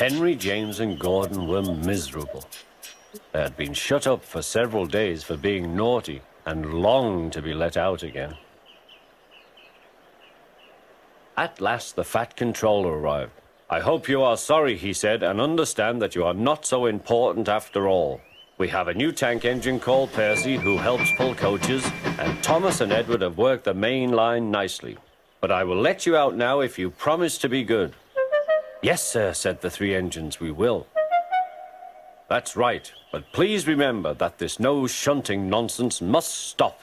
Henry, James, and Gordon were miserable. They had been shut up for several days for being naughty and longed to be let out again. At last, the Fat Controller arrived. "I hope you are sorry," he said, "and understand that you are not so important after all. We have a new tank engine called Percy who helps pull coaches, and Thomas and Edward have worked the main line nicely. But I will let you out now if you promise to be good." "Yes, sir," said the three engines, "we will." "That's right, but please remember that this no shunting nonsense must stop."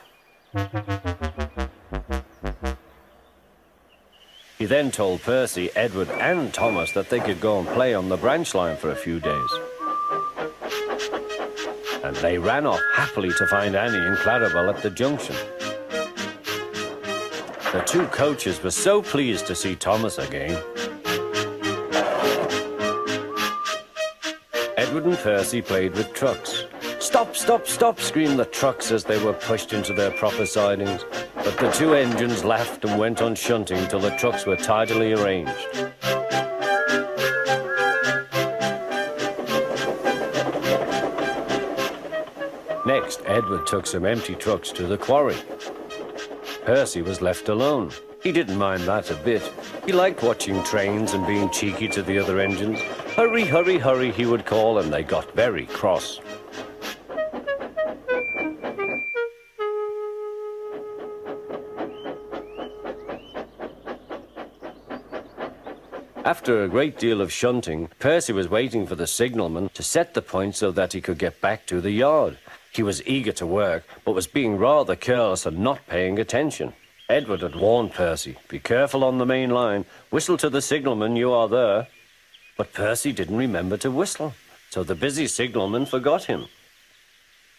He then told Percy, Edward, and Thomas that they could go and play on the branch line for a few days. And they ran off happily to find Annie and Clarabelle at the junction. The two coaches were so pleased to see Thomas again. Edward and Percy played with trucks. "Stop, stop, stop," screamed the trucks as they were pushed into their proper sidings. But the two engines laughed and went on shunting till the trucks were tidily arranged. Next, Edward took some empty trucks to the quarry. Percy was left alone. He didn't mind that a bit. He liked watching trains and being cheeky to the other engines. "Hurry, hurry, hurry," he would call, and they got very cross. After a great deal of shunting, Percy was waiting for the signalman to set the point so that he could get back to the yard. He was eager to work, but was being rather careless and not paying attention. Edward had warned Percy, "Be careful on the main line. Whistle to the signalman you are there." But Percy didn't remember to whistle, so the busy signalman forgot him.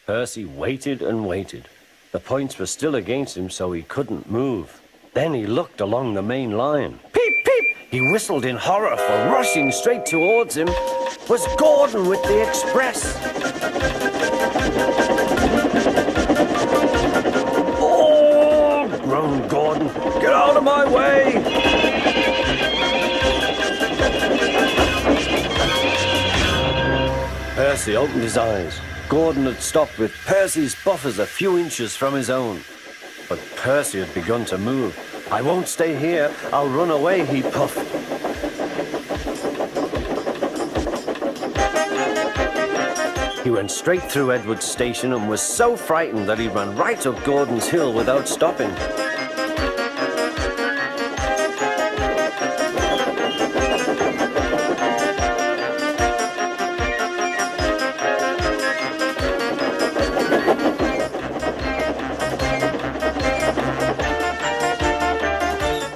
Percy waited and waited. The points were still against him, so he couldn't move. Then he looked along the main line. Peep, peep! He whistled in horror, for rushing straight towards him was Gordon with the express. "Oh!" groaned Gordon. "Get out of my way!" Percy opened his eyes. Gordon had stopped with Percy's buffers a few inches from his own. But Percy had begun to move. "I won't stay here. I'll run away," he puffed. He went straight through Edward's station and was so frightened that he ran right up Gordon's hill without stopping.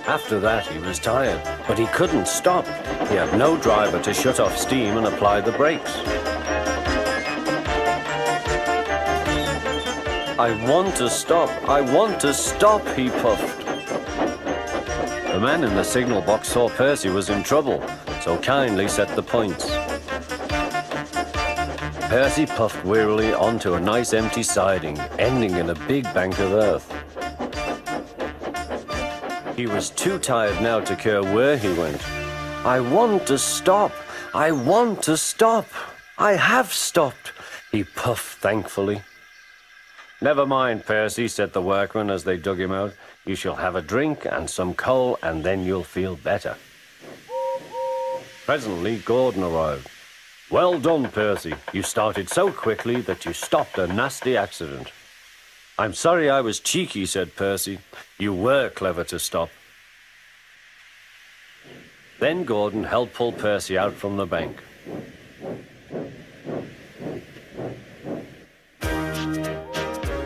After that, he was tired, but he couldn't stop. He had no driver to shut off steam and apply the brakes. "I want to stop, I want to stop," he puffed. The man in the signal box saw Percy was in trouble, so kindly set the points. Percy puffed wearily onto a nice empty siding, ending in a big bank of earth. He was too tired now to care where he went. "I want to stop. I want to stop. I have stopped," he puffed thankfully. "Never mind, Percy," said the workman as they dug him out. "You shall have a drink and some coal, and then you'll feel better." Presently, Gordon arrived. "Well done, Percy. You started so quickly that you stopped a nasty accident." "I'm sorry I was cheeky," said Percy. "You were clever to stop." Then Gordon helped pull Percy out from the bank.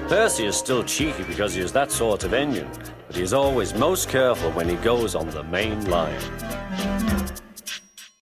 Percy is still cheeky because he is that sort of engine, but he is always most careful when he goes on the main line.